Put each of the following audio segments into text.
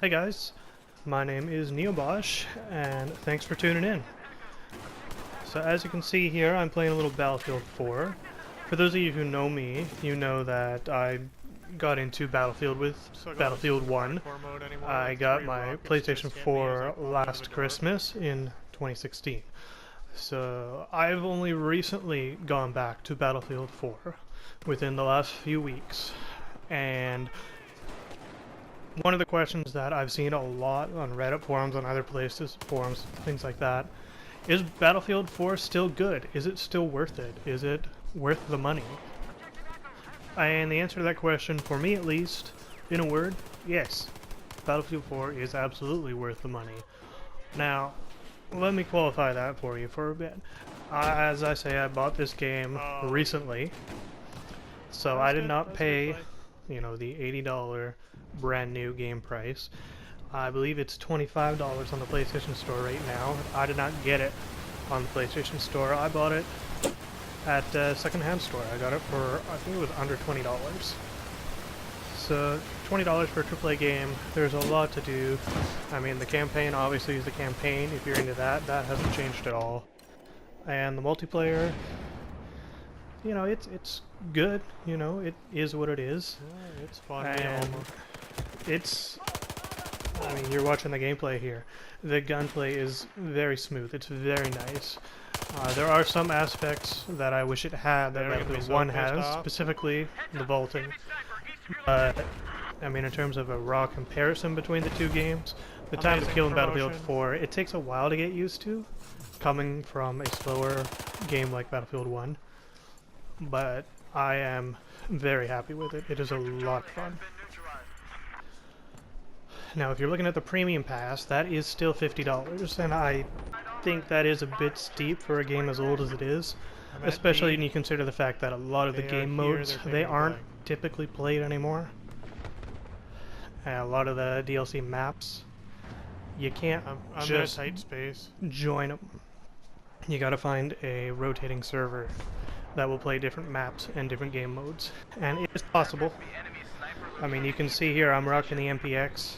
Hey guys, my name is Neobosh, and thanks for tuning in. So as you can see here, I'm playing a little Battlefield 4. For those of you who know me, you know that I got into Battlefield with Battlefield 1. I got my PlayStation 4 last Christmas in 2016. So I've only recently gone back to Battlefield 4 within the last few weeks, and one of the questions that I've seen a lot on Reddit forums, on other places, forums, things like that, is Battlefield 4 still good? Is it still worth it? Is it worth the money? And the answer to that question, for me at least, in a word, yes. Battlefield 4 is absolutely worth the money. Now, let me qualify that for you for a bit. As I say, I bought this game recently, so I did not pay, the $80 brand new game price. I believe it's $25 on the PlayStation Store right now. I did not get it on the PlayStation Store. I bought it at a secondhand store. I got it for, I think it was under $20. So $20 for a AAA game, there's a lot to do. I mean, the campaign obviously is the campaign. If you're into that, that hasn't changed at all. And the multiplayer, it's good, it is what it is. Yeah, it's fun. And you're watching the gameplay here. The gunplay is very smooth. It's very nice. There are some aspects that I wish it had that Battlefield 1 has, specifically the vaulting. But, in terms of a raw comparison between the two games, the time to kill in Battlefield 4, it takes a while to get used to, coming from a slower game like Battlefield 1. But I am very happy with it. It is a lot of fun. Now, if you're looking at the Premium Pass, that is still $50, and I think that is a bit steep for a game as old as it is, especially when you consider the fact that a lot of the game modes, they aren't typically played anymore. And a lot of the DLC maps, you can't just join them. You gotta find a rotating server that will play different maps and different game modes, and it is possible. You can see here I'm rocking the MPX.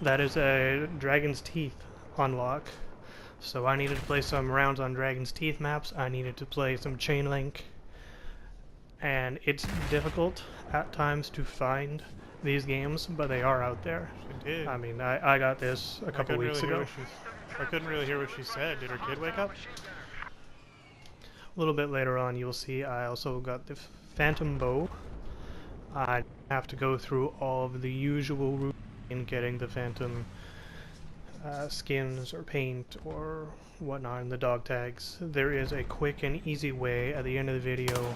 That is a Dragon's Teeth unlock. So I needed to play some rounds on Dragon's Teeth maps. I needed to play some Chain Link. And it's difficult at times to find these games, but they are out there. Indeed. I got this a couple weeks ago. I couldn't really hear what she said. Did her kid wake up? A little bit later on you'll see I also got the Phantom Bow. I have to go through all of the usual routine in getting the Phantom skins or paint or whatnot in the dog tags. There is a quick and easy way. At the end of the video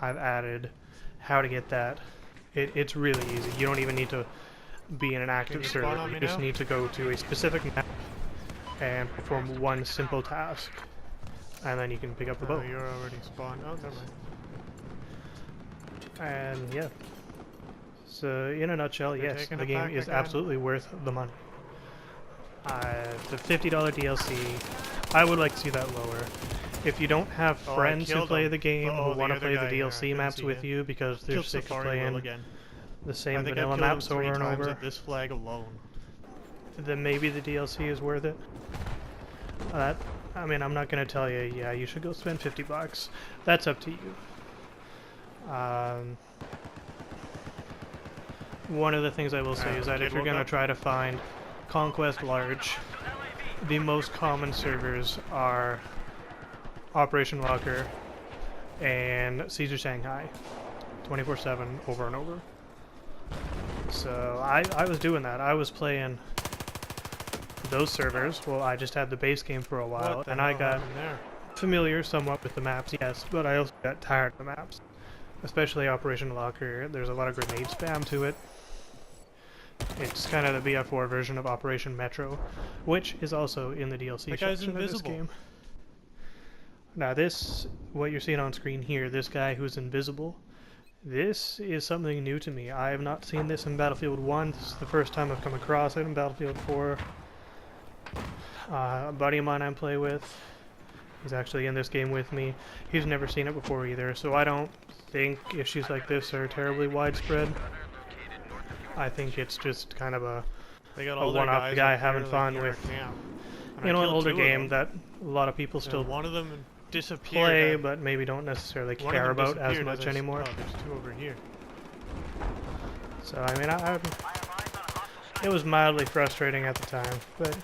I've added how to get that. It's really easy. You don't even need to be in an active server. You just need to go to a specific map and perform one simple task, and then you can pick up the bow. You're already spawned. Oh, never mind. And yeah. So in a nutshell, yes, the game is absolutely worth the money. The $50 DLC, I would like to see that lower. If you don't have friends who play the game who want to play the DLC maps with you because they're sick of playing the same vanilla maps over and over, this flag alone, then maybe the DLC is worth it. I'm not going to tell you, yeah, you should go spend $50. That's up to you. One of the things I will say is that if you're going to try to find Conquest Large, the most common servers are Operation Locker and Caesar Shanghai, 24/7 over and over. So I was doing that. I was playing those servers. Well, I just had the base game for a while, and I got familiar somewhat with the maps, yes, but I also got tired of the maps. Especially Operation Locker. There's a lot of grenade spam to it. It's kind of the BF4 version of Operation Metro, which is also in the DLC section of this game. Now this, what you're seeing on screen here, this guy who's invisible, this is something new to me. I have not seen this in Battlefield 1. This is the first time I've come across it in Battlefield 4. A buddy of mine I play with, he's actually in this game with me. He's never seen it before either, so I don't think issues like this are terribly widespread. I think it's just kind of a They got a all their one-up guys guy up having here, fun like, near with, our camp. And you I know, an killed older 2 of game them. that a lot of people And still one of them disappeared. play, and but maybe don't necessarily one of care them about as disappeared much I anymore. Oh, there's 2 over here. So I mean, it was mildly frustrating at the time, but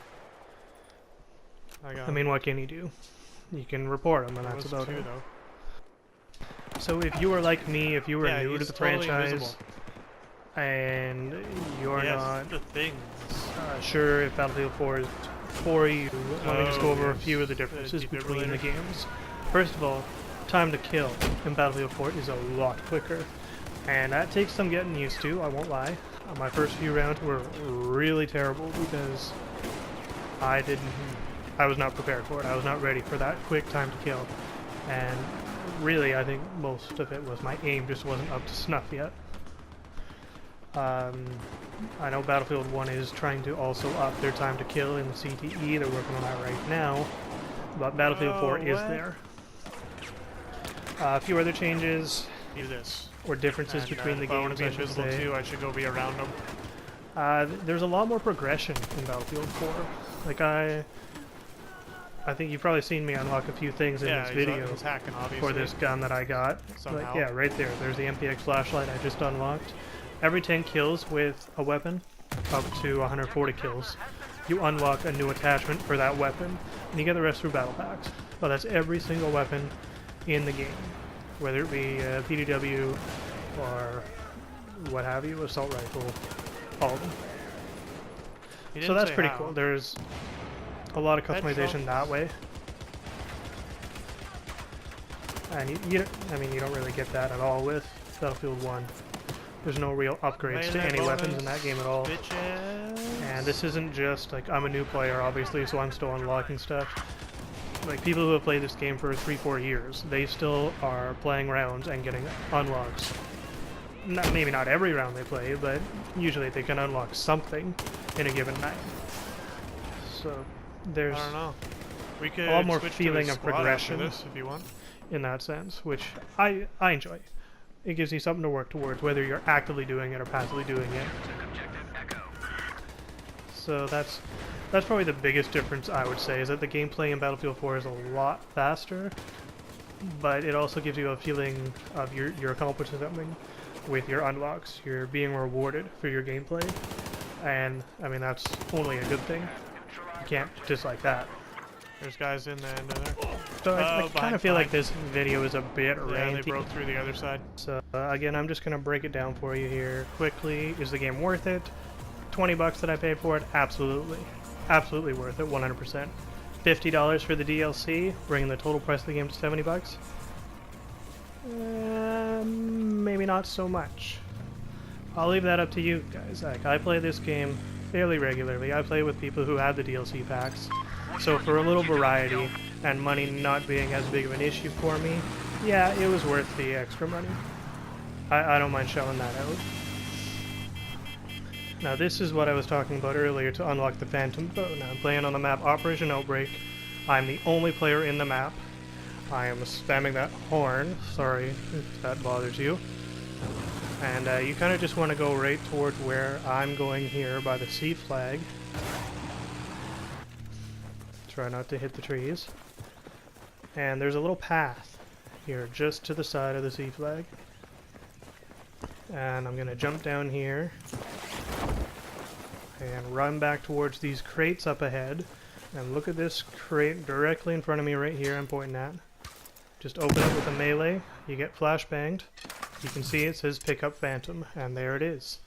I mean, what can you do? You can report them, and that's about it. Though. So if you were like me, if you were new to he's the totally franchise, invisible. and you're Yes, not the thing. sure if Battlefield 4 is for you, let me just go over a yes. few of the differences between the defibrillator. games. First of all, time to kill in Battlefield 4 is a lot quicker, and that takes some getting used to, I won't lie. My first few rounds were really terrible because I was not prepared for it. I was not ready for that quick time to kill, and really I think most of it was my aim just wasn't up to snuff yet. I know Battlefield 1 is trying to also up their time to kill in the CTE, they're working on that right now, but Battlefield 4 is there. A few other changes Do this. or differences And, between the if I want games, to I be should invisible say. too, I should go be around them. There's a lot more progression in Battlefield 4. Like I think you've probably seen me unlock a few things in this video he's hacking, obviously. for this gun that I got. Somehow. Like, yeah, right there. There's the MPX flashlight I just unlocked. Every 10 kills with a weapon, up to 140 kills, you unlock a new attachment for that weapon, and you get the rest through battle packs. Well, that's every single weapon in the game, whether it be PDW or what have you, assault rifle, all of them. So that's pretty cool. There's a lot of customization that way. And I mean, you don't really get that at all with Battlefield 1. There's no real upgrades to any weapons in that game at all. Bitches. And this isn't just like, I'm a new player obviously, so I'm still unlocking stuff. Like people who have played this game for 3-4 years, they still are playing rounds and getting unlocks. Maybe not every round they play, but usually they can unlock something in a given night. So there's I don't know. We could a lot more switch to feeling a of squad progression after this if you want. in that sense, which I enjoy. It gives you something to work towards, whether you're actively doing it or passively doing it. So that's probably the biggest difference, I would say, is that the gameplay in Battlefield 4 is a lot faster, but it also gives you a feeling of you're accomplishing something with your unlocks. You're being rewarded for your gameplay, and I mean that's only a good thing. You can't dislike that. There's guys in the end of there. So I kind of feel like this video is a bit Yeah, ranty. they broke through the other side. So again, I'm just going to break it down for you here quickly. Is the game worth it? 20 bucks that I paid for it? Absolutely. Absolutely worth it, 100%. $50 for the DLC, bringing the total price of the game to 70 bucks. Maybe not so much. I'll leave that up to you guys. Like, I play this game fairly regularly. I play with people who have the DLC packs. So for a little variety, and money not being as big of an issue for me, yeah, it was worth the extra money. I don't mind shelling that out. Now this is what I was talking about earlier to unlock the Phantom Bow. Now I'm playing on the map Operation Outbreak. I'm the only player in the map. I am spamming that horn, sorry if that bothers you. And you kind of just want to go right towards where I'm going here by the C flag. Try not to hit the trees. And there's a little path here just to the side of the C flag. And I'm going to jump down here and run back towards these crates up ahead. And look at this crate directly in front of me right here I'm pointing at. Just open it with a melee, you get flashbanged. You can see it says pick up Phantom, and there it is.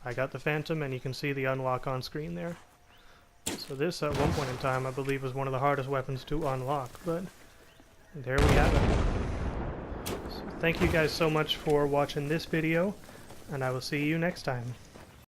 I got the Phantom, and you can see the unlock on screen there. So this, at one point in time, I believe was one of the hardest weapons to unlock, but there we have it. So thank you guys so much for watching this video, and I will see you next time.